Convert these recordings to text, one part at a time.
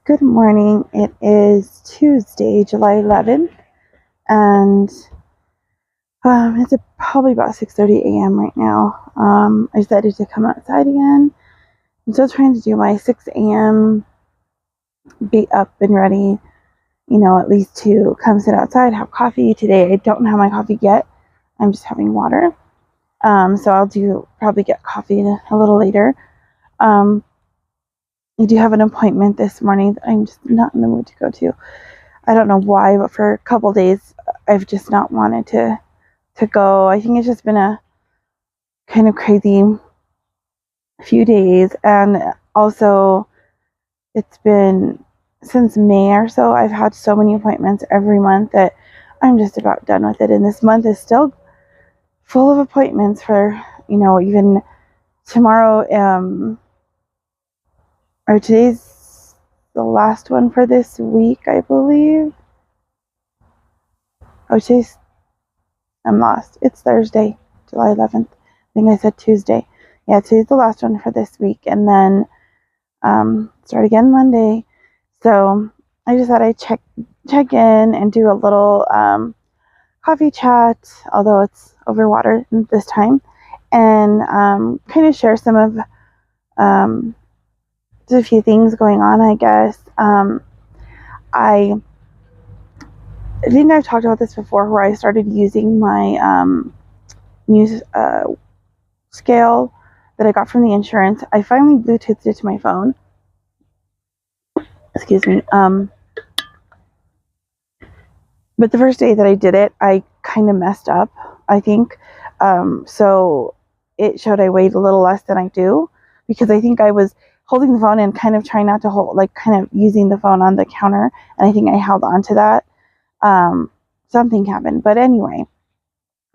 Good morning. It is Tuesday, July 11th, and it's probably about 6:30 a.m. right now. I decided to come outside again. I'm still trying to do my 6 a.m. be up and ready, at least to come sit outside, have coffee. Today I don't have my coffee yet. I'm just having water. So I'll probably get coffee a little later. I do have an appointment this morning that I'm just not in the mood to go to. I don't know why, but for a couple days, I've just not wanted to go. I think it's just been a kind of crazy few days, and also it's been since May or so. I've had so many appointments every month that I'm just about done with it. And this month is still full of appointments for even tomorrow. Or today's the last one for this week, I believe. Oh, I'm lost. It's Thursday, July 11th. I think I said Tuesday. Yeah, today's the last one for this week, and then start again Monday. So I just thought I'd check in and do a little coffee chat, although it's over water this time, and kind of share some of just a few things going on, I guess. I think I've talked about this before, where I started using my new scale that I got from the insurance. I finally Bluetoothed it to my phone. Excuse me. But the first day that I did it, I kind of messed up, I think. So it showed I weighed a little less than I do, because I think I was holding the phone and kind of trying not to hold, like kind of using the phone on the counter. And I think I held on to that. Something happened. But anyway,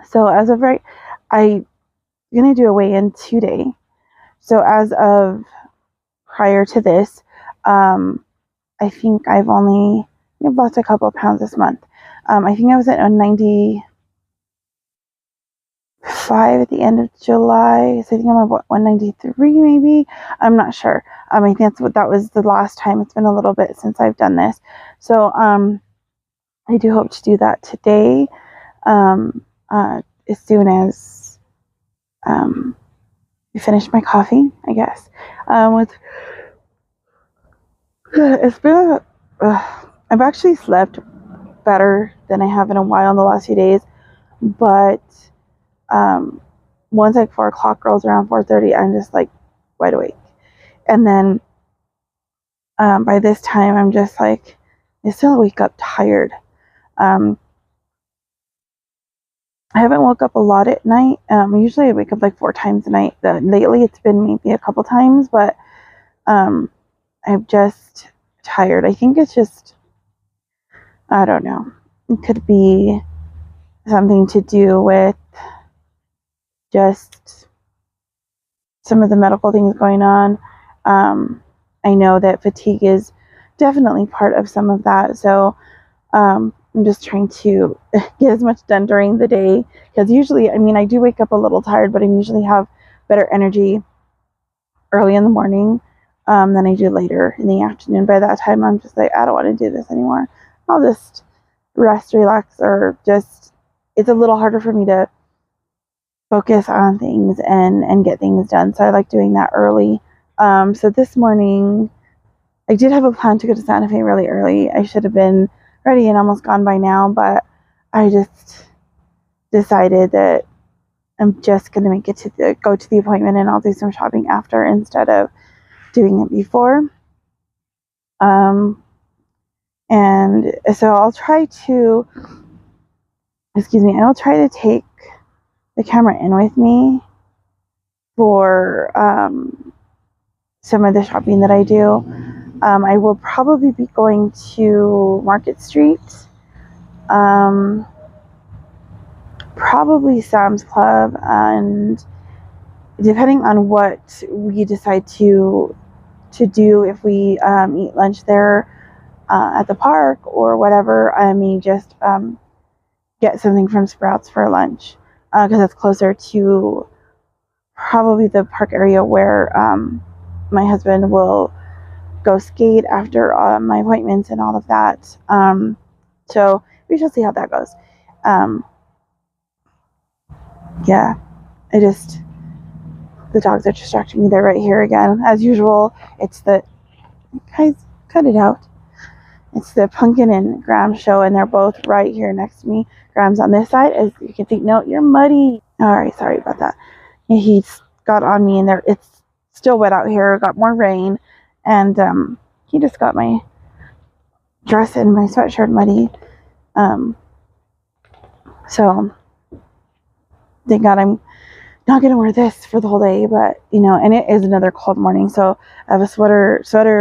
so as of right, I'm going to do a weigh-in today. So as of prior to this, I think I've lost a couple of pounds this month. I think I was at 95 at the end of July. So I think I'm about 193 maybe. I'm not sure. I think that was the last time. It's been a little bit since I've done this. So I do hope to do that today. As soon as I finish my coffee, I guess. It's been I've actually slept better than I have in a while in the last few days, but once like 4 o'clock rolls around, 4:30, I'm just like wide awake. And then by this time, I'm just like, I still wake up tired. I haven't woke up a lot at night. Usually I wake up like 4 times a night. Lately it's been maybe a couple times, but I'm just tired. I think it's just, I don't know. It could be something to do with just some of the medical things going on. I know that fatigue is definitely part of some of that. So I'm just trying to get as much done during the day, because usually, I do wake up a little tired, but I usually have better energy early in the morning than I do later in the afternoon. By that time, I'm just like, I don't want to do this anymore. I'll just rest, relax, or just, it's a little harder for me to focus on things and get things done. So I like doing that early. So this morning, I did have a plan to go to Santa Fe really early. I should have been ready and almost gone by now, but I just decided that I'm just going to make it go to the appointment, and I'll do some shopping after instead of doing it before. And so I'll try to take the camera in with me for some of the shopping that I do. I will probably be going to Market Street, probably Sam's Club, and depending on what we decide to do, if we eat lunch there at the park or whatever, I may just get something from Sprouts for lunch, because it's closer to probably the park area where my husband will go skate after my appointments and all of that. So we shall see how that goes. Yeah, the dogs are distracting me. They're right here again, as usual. It's the, guys, cut it out. It's the Pumpkin and Graham show, and they're both right here next to me. Graham's on this side, as you can see. No, you're muddy. All right, sorry about that. He's got on me, and it's still wet out here. Got more rain, and he just got my dress and my sweatshirt muddy. So thank God I'm not gonna wear this for the whole day, but and it is another cold morning, so I have a sweatshirt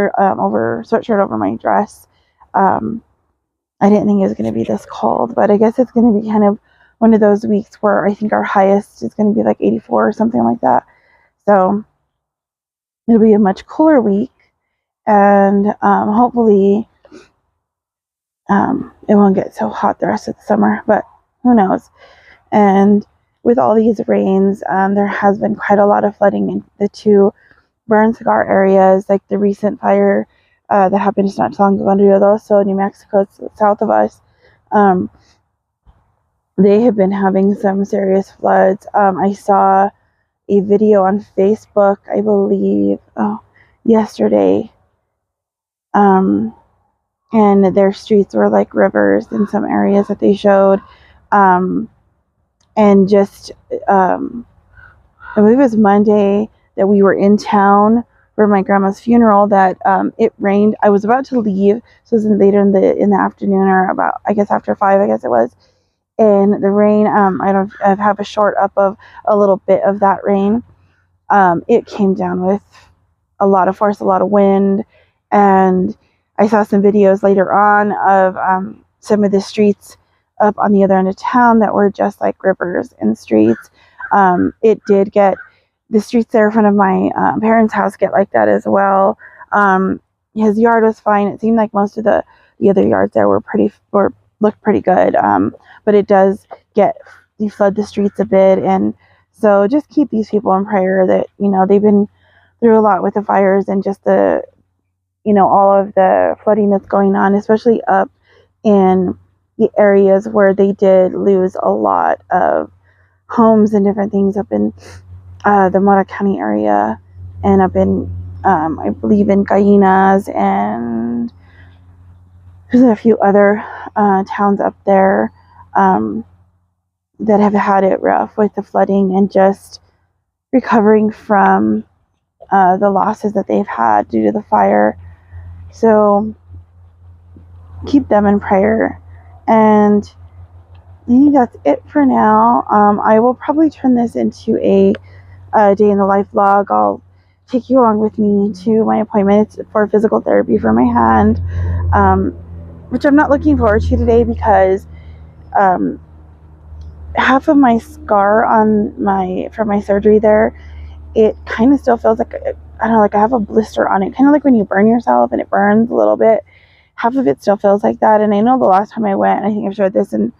over my dress. I didn't think it was going to be this cold, but I guess it's going to be kind of one of those weeks where I think our highest is going to be like 84 or something like that. So it'll be a much cooler week, and hopefully it won't get so hot the rest of the summer, but who knows. And with all these rains, there has been quite a lot of flooding in the two burn cigar areas, like the recent fire that happened just not too long ago in Rio Doso, New Mexico, south of us. They have been having some serious floods. I saw a video on Facebook, I believe, yesterday, and their streets were like rivers in some areas that they showed, and just, I believe it was Monday that we were in town for my grandma's funeral, that it rained. I was about to leave, so it was later in the afternoon, or about, I guess, after 5, I guess it was. And the rain, I have a short up of a little bit of that rain. It came down with a lot of force, a lot of wind, and I saw some videos later on of some of the streets up on the other end of town that were just like rivers in the streets. It did get, the streets there in front of my parents' house get like that as well. His yard was fine. It seemed like most of the other yards there looked pretty good. But it does flood the streets a bit, and so just keep these people in prayer that they've been through a lot with the fires and just the all of the flooding that's going on, especially up in the areas where they did lose a lot of homes and different things up in the Mora County area, and up in I believe in Gallinas, and there's a few other towns up there that have had it rough with the flooding and just recovering from the losses that they've had due to the fire. So keep them in prayer. And I think that's it for now. I will probably turn this into a day in the life vlog. I'll take you along with me to my appointment for physical therapy for my hand, which I'm not looking forward to today because half of my scar from my surgery there, it kind of still feels like, I don't know, like I have a blister on it, kind of like when you burn yourself and it burns a little bit. Half of it still feels like that. And I know the last time I went, and I think I've showed this in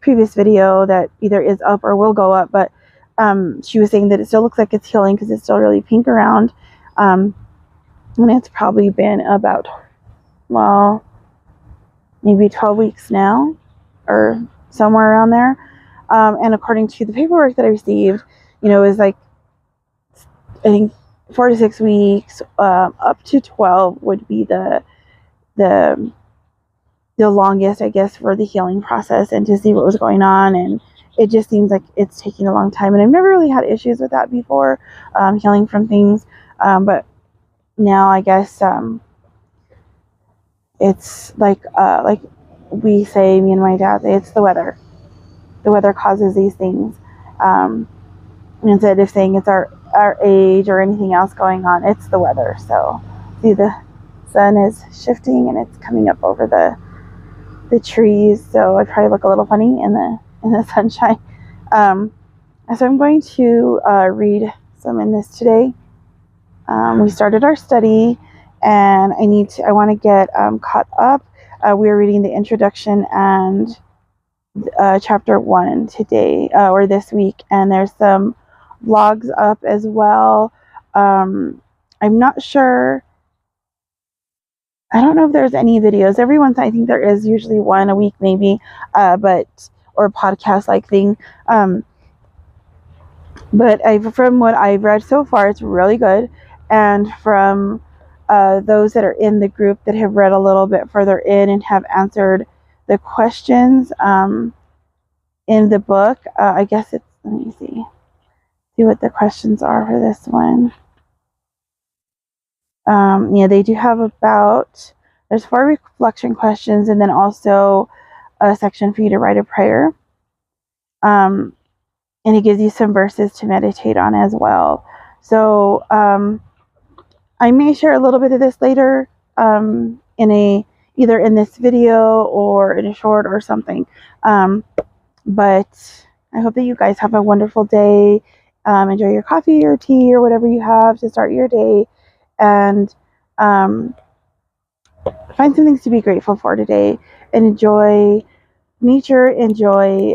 previous video that either is up or will go up, but she was saying that it still looks like it's healing because it's still really pink around, and it's probably been about, well, maybe 12 weeks now, or somewhere around there. And according to the paperwork that I received, it was like, I think 4 to 6 weeks, up to 12 would be the longest, I guess, for the healing process and to see what was going on. And it just seems like it's taking a long time. And I've never really had issues with that before, healing from things. But now I guess it's like we say, me and my dad say, it's the weather. The weather causes these things. Instead of saying it's our age or anything else going on, it's the weather. So see, the sun is shifting and it's coming up over the trees, so I probably look a little funny in the sunshine. So I'm going to read some in this today. We started our study, and I want to get caught up. We are reading the introduction and chapter 1 today, or this week, and there's some vlogs up as well. I'm not sure I don't know if there's any videos. Every once I think there is usually one a week maybe, or a podcast like thing. But from what I've read so far, it's really good. And from those that are in the group that have read a little bit further in and have answered the questions in the book, I guess it's, let me see what the questions are for this one. Yeah, they do have there's 4 reflection questions and then also a section for you to write a prayer. And it gives you some verses to meditate on as well. So I may share a little bit of this later either in this video or in a short or something. But I hope that you guys have a wonderful day. Enjoy your coffee or tea or whatever you have to start your day, and find some things to be grateful for today, and enjoy nature, enjoy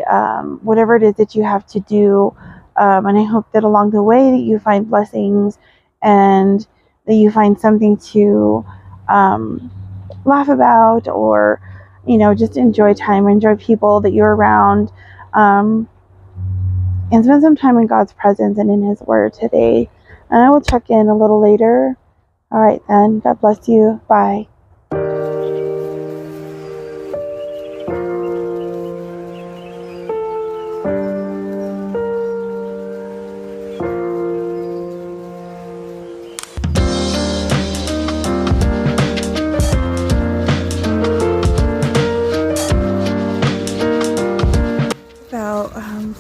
whatever it is that you have to do. And I hope that along the way that you find blessings and that you find something to laugh about, or just enjoy time, enjoy people that you're around, and spend some time in God's presence and in His Word today. And I will check in a little later. All right then. God bless you. Bye.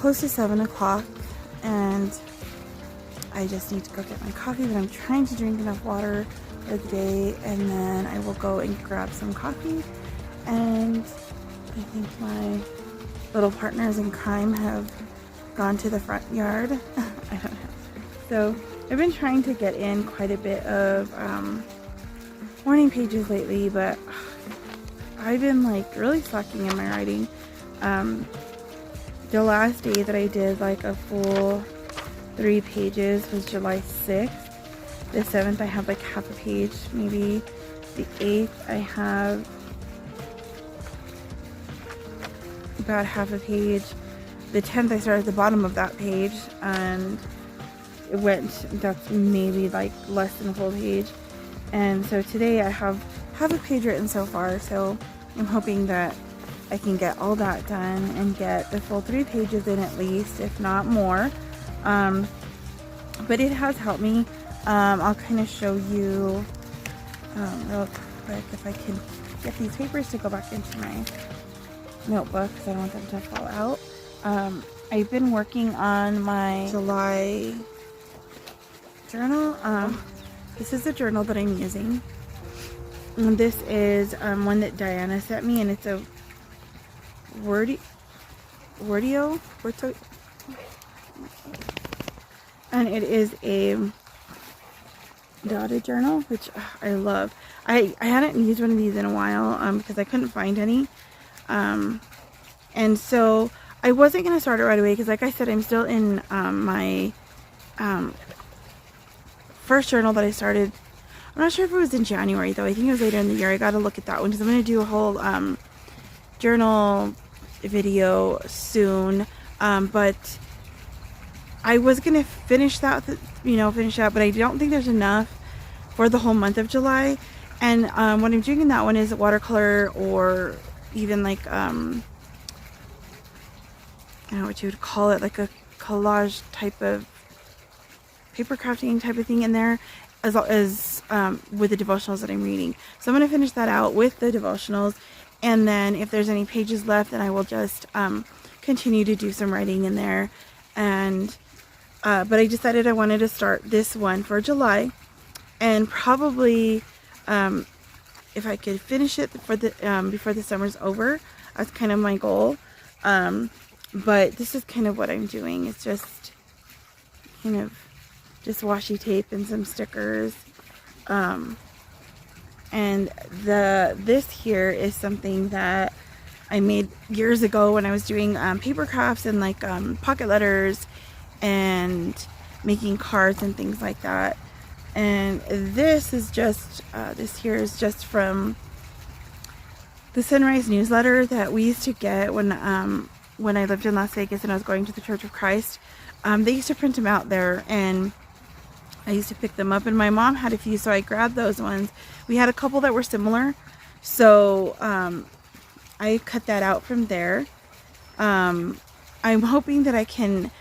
Close to 7 o'clock, and I just need to go get my coffee, but I'm trying to drink enough water for the day, and then I will go and grab some coffee. And I think my little partners in crime have gone to the front yard. I don't know. So I've been trying to get in quite a bit of morning pages lately, but I've been like really slacking in my writing. The last day that I did like a full 3 pages was July 6th. The 7th I have like half a page maybe. The 8th I have about half a page. The 10th I started at the bottom of that page, and that's maybe like less than a full page. And so today I have half a page written so far, so I'm hoping that I can get all that done and get the full 3 pages in at least, if not more. But it has helped me. I'll kind of show you real quick if I can get these papers to go back into my notebook because I don't want them to fall out. I've been working on my July journal. This is the journal that I'm using. And this is one that Diana sent me, and it's a Wordio, and it is a dotted journal, which I love. I hadn't used one of these in a while because I couldn't find any, and so I wasn't going to start it right away because, like I said, I'm still in my first journal that I started. I'm not sure if it was in January though. I think it was later in the year. I got to look at that one because I'm going to do a whole journal video soon, but I was gonna finish that, but I don't think there's enough for the whole month of July. And what I'm doing in that one is watercolor, or even like I don't know what you would call it, like a collage type of paper crafting type of thing in there, as well as with the devotionals that I'm reading. So I'm going to finish that out with the devotionals, and then if there's any pages left, then I will just continue to do some writing in there. And but I decided I wanted to start this one for July, and probably if I could finish it for the before the summer's over, that's kind of my goal. But this is kind of what I'm doing. It's just kind of just washi tape and some stickers. And this here is something that I made years ago when I was doing paper crafts and like pocket letters and making cards and things like that. And this is just, this here is just from the Sunrise newsletter that we used to get when I lived in Las Vegas and I was going to the Church of Christ. They used to print them out there, and I used to pick them up, and my mom had a few, so I grabbed those ones. We had a couple that were similar, so I cut that out from there. I'm hoping that I can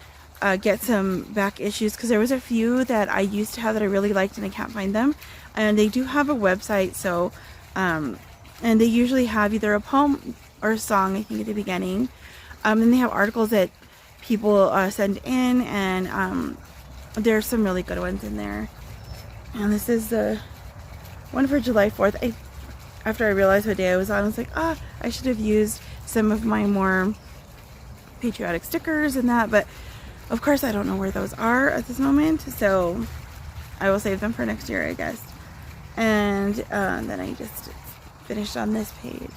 get some back issues, because there was a few that I used to have that I really liked and I can't find them. And they do have a website, so and they usually have either a poem or a song, I think, at the beginning. And they have articles that people send in, and there's some really good ones in there. And this is the one for July 4th. After I realized what day I was on, I was like, I should have used some of my more patriotic stickers and that, but of course I don't know where those are at this moment, so I will save them for next year, I guess. And then I just finished on this page.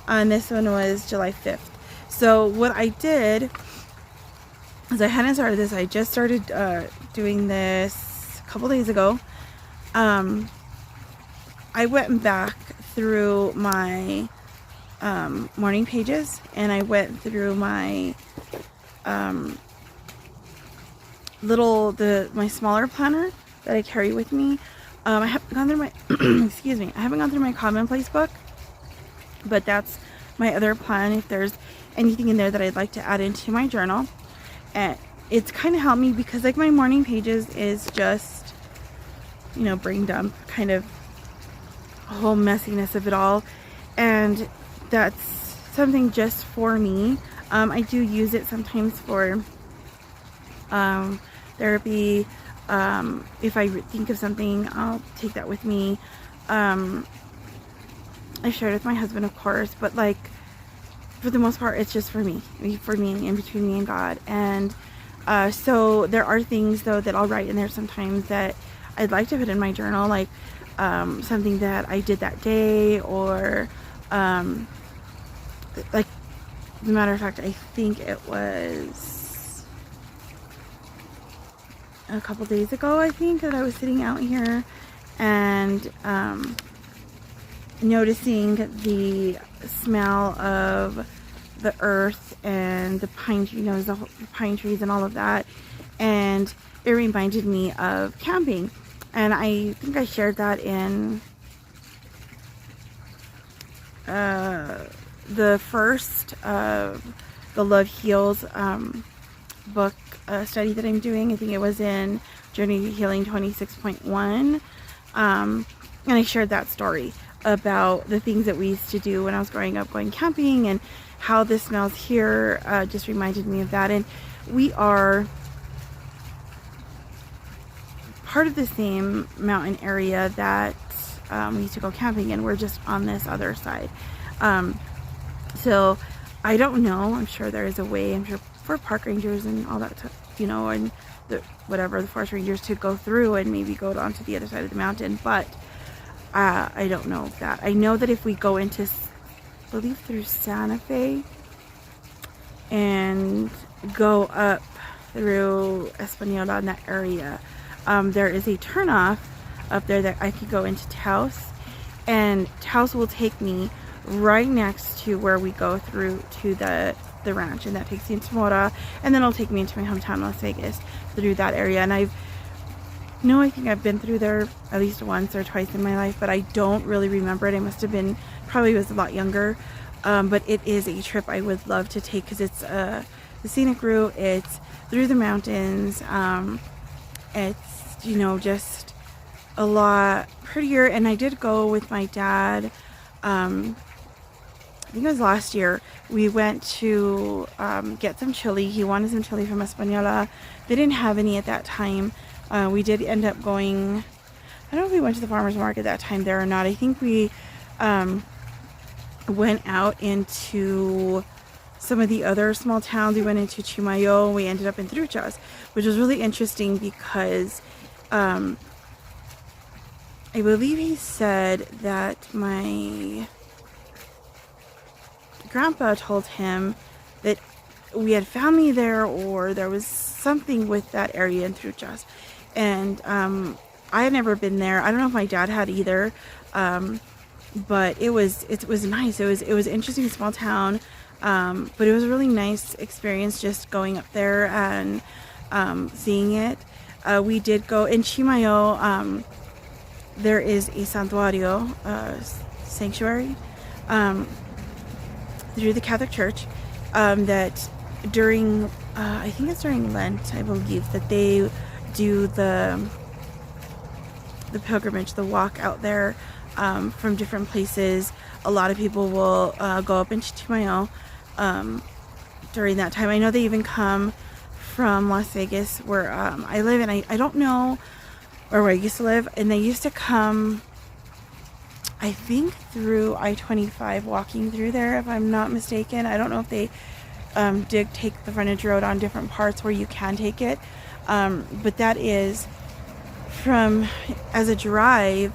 And this one was July 5th. So what I did is, I hadn't started this, I just started doing this a couple days ago. I went back through my morning pages, and I went through my my smaller planner that I carry with me. I haven't gone through my excuse me, I haven't gone through my commonplace book, but that's my other plan if there's anything in there that I'd like to add into my journal. And it's kind of helped me, because like my morning pages is just, you know, brain dump, kind of whole messiness of it all, and that's something just for me. I do use it sometimes for therapy. If I think of something, I'll take that with me. I share it with my husband, of course, but like for the most part, it's just for me and between me and God. And so there are things though that I'll write in there sometimes that I'd like to put in my journal, like something that I did that day, or like, as a matter of fact, I think it was a couple days ago, I think, that I was sitting out here and noticing the smell of the earth and the pine, you know, the pine trees and all of that, and it reminded me of camping. And I think I shared that in the first of the Love Heals book study that I'm doing. I think it was in Journey to Healing 26.1. And I shared that story about the things that we used to do when I was growing up, going camping, and how the smells here just reminded me of that. And we are part of the same mountain area that we used to go camping in. We're just on this other side. So I don't know, I'm sure there is a way, I'm sure, for park rangers and all that, you know, and the forest rangers to go through and maybe go onto the other side of the mountain, but I don't know that. I know that if we go into, I believe, through Santa Fe and go up through Espanola in that area, there is a turnoff up there that I could go into Taos, and Taos will take me right next to where we go through to the ranch, and that takes me into Mora, and then it'll take me into my hometown, Las Vegas, through that area. And I think I've been through there at least once or twice in my life, but I don't really remember it. I must have been, probably was a lot younger, but it is a trip I would love to take, because it's the scenic route, it's through the mountains, it's, you know, just a lot prettier. And I did go with my dad, I think it was last year. We went to get some chili. He wanted some chili from Espanola. They didn't have any at that time. We did end up going, I don't know if we went to the farmer's market that time there or not. I think we went out into some of the other small towns. We went into Chimayo. We ended up in Truchas, which was really interesting because I believe he said that my grandpa told him that we had family there, or there was something with that area in Truchas. And I had never been there. I don't know if my dad had either, but it was nice. It was interesting, small town, but it was a really nice experience just going up there and seeing it. We did go in Chimayo. There is a santuario, sanctuary, through the Catholic Church, that during I think it's during Lent, I believe, that they do the pilgrimage, the walk out there, from different places. A lot of people will go up into Chimayo during that time. I know they even come from Las Vegas, where I live, and I don't know, or where I used to live, and they used to come, I think, through I-25, walking through there, if I'm not mistaken. I don't know if they did take the frontage road on different parts where you can take it, but that is from, as a drive,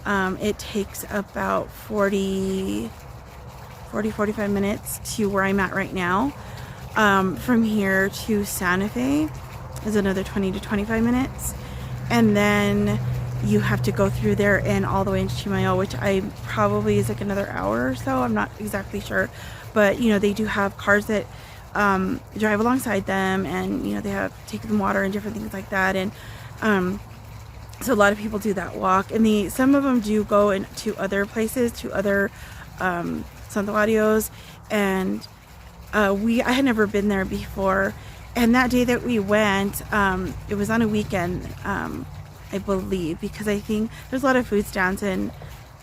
it takes about 45 minutes to where I'm at right now. From here to Santa Fe is another 20 to 25 minutes, and then you have to go through there and all the way into Chimayo, which I probably is like another hour or so. I'm not exactly sure, but you know, they do have cars that drive alongside them, and you know, they have take them water and different things like that, and so a lot of people do that walk, and some of them do go into other places, to other santuarios, and I had never been there before, and that day that we went, it was on a weekend, I believe, because I think there's a lot of food stands and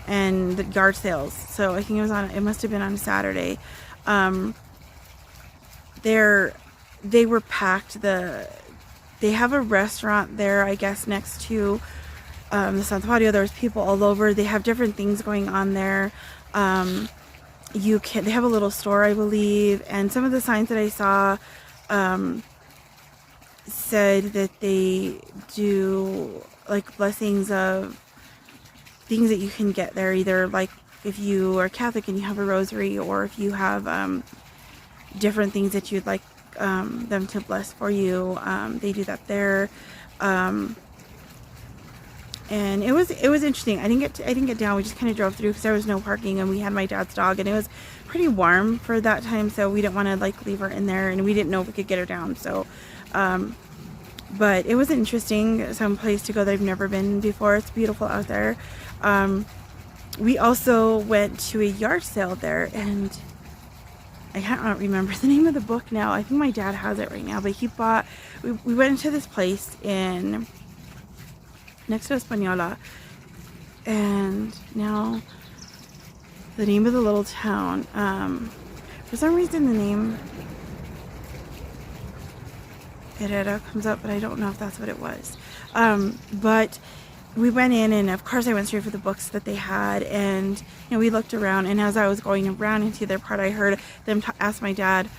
the yard sales, so I think it must have been on a Saturday. They were packed. They have a restaurant there, I guess, next to the santuario. There's people all over. They have different things going on there. They have a little store, I believe, and some of the signs that I saw said that they do like blessings of things that you can get there, either like if you are Catholic and you have a rosary, or if you have different things that you'd like them to bless for you. They do that there, and it was interesting. I didn't get down. We just kind of drove through because there was no parking, and we had my dad's dog, and it was pretty warm for that time, so we didn't want to like leave her in there, and we didn't know if we could get her down. So but it was interesting, some place to go that I've never been before. It's beautiful out there. We also went to a yard sale there, and I can't remember the name of the book now. I think my dad has it right now, but we went into this place next to Española, and now the name of the little town, for some reason the name Herrera comes up, but I don't know if that's what it was. But we went in, and of course I went straight for the books that they had, and you know, we looked around, and as I was going around into their part, I heard them ask my dad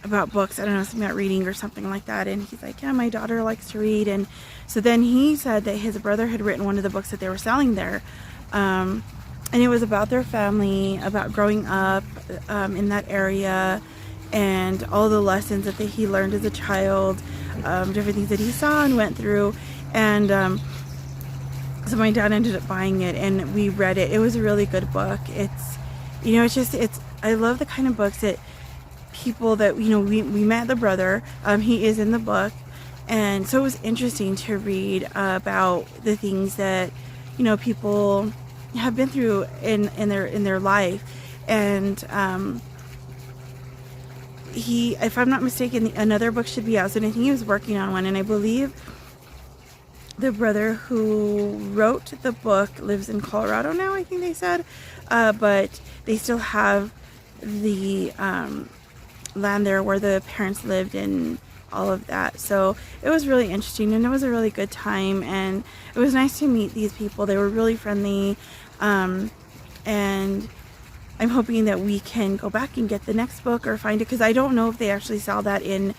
about books. I don't know, something about reading or something like that, and he's like, yeah, my daughter likes to read. And so then he said that his brother had written one of the books that they were selling there, and it was about their family, about growing up in that area, and all the lessons that he learned as a child, different things that he saw and went through. And so my dad ended up buying it, and we read it. It was a really good book. It's, you know, I love the kind of books that people that, you know, we met the brother, he is in the book, and so it was interesting to read about the things that, you know, people have been through in their life. And if I'm not mistaken, another book should be out, so I think he was working on one, and I believe the brother who wrote the book lives in Colorado now, I think they said, but they still have the land there where the parents lived and all of that. So it was really interesting, and it was a really good time, and it was nice to meet these people. They were really friendly, and I'm hoping that we can go back and get the next book or find it, because I don't know if they actually sell that in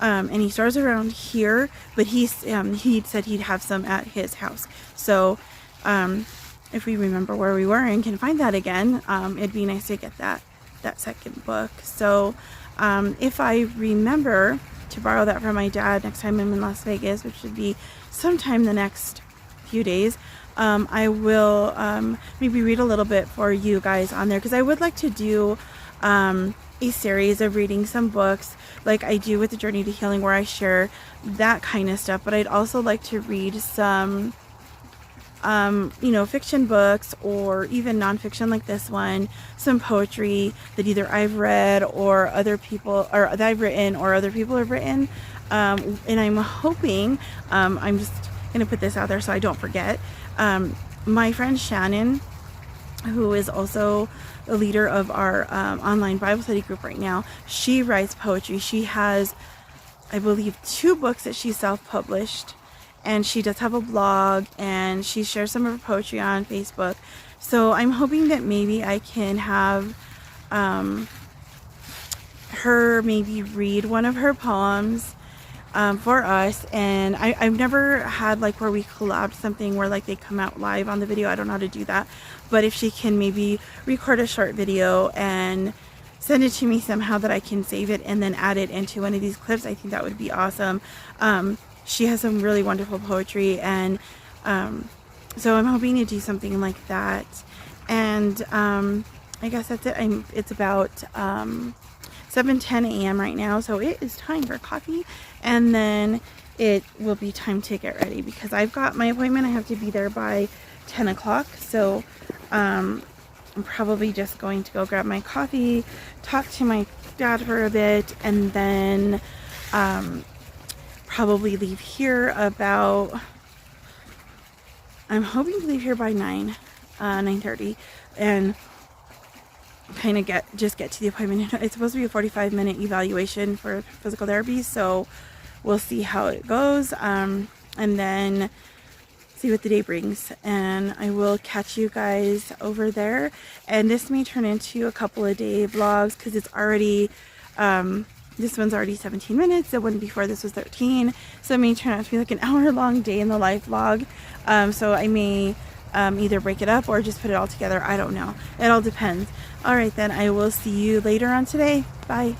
any stores around here, but he said he'd have some at his house. So if we remember where we were and can find that again, it'd be nice to get that second book. So if I remember, to borrow that from my dad next time I'm in Las Vegas, which should be sometime the next few days. I will maybe read a little bit for you guys on there, because I would like to do a series of reading some books like I do with the Journey to Healing, where I share that kind of stuff. But I'd also like to read some you know, fiction books, or even nonfiction like this one, some poetry that either I've read or other people, or that I've written or other people have written. And I'm hoping, I'm just gonna put this out there so I don't forget, my friend Shannon, who is also the leader of our online Bible study group right now, she writes poetry. She has, I believe, 2 books that she self-published, and she does have a blog, and she shares some of her poetry on Facebook. So I'm hoping that maybe I can have her maybe read one of her poems for us. And I've never had like where we collabed something where like they come out live on the video. I don't know how to do that, but if she can maybe record a short video and send it to me somehow that I can save it and then add it into one of these clips, I think that would be awesome. She has some really wonderful poetry, and so I'm hoping to do something like that. And I guess that's it. It's about 7:10 a.m. right now, so it is time for coffee, and then it will be time to get ready because I've got my appointment. I have to be there by 10 o'clock, so I'm probably just going to go grab my coffee, talk to my dad for a bit, and then probably leave here about, I'm hoping to leave here by 9:30, and kind of get to the appointment. It's supposed to be a 45-minute evaluation for physical therapy, so we'll see how it goes, and then see what the day brings. And I will catch you guys over there. And this may turn into a couple of day vlogs because it's already this one's already 17 minutes. The one before this was 13, so it may turn out to be like an hour-long day in the life vlog. So I may either break it up or just put it all together. I don't know. It all depends. All right, then I will see you later on today. Bye.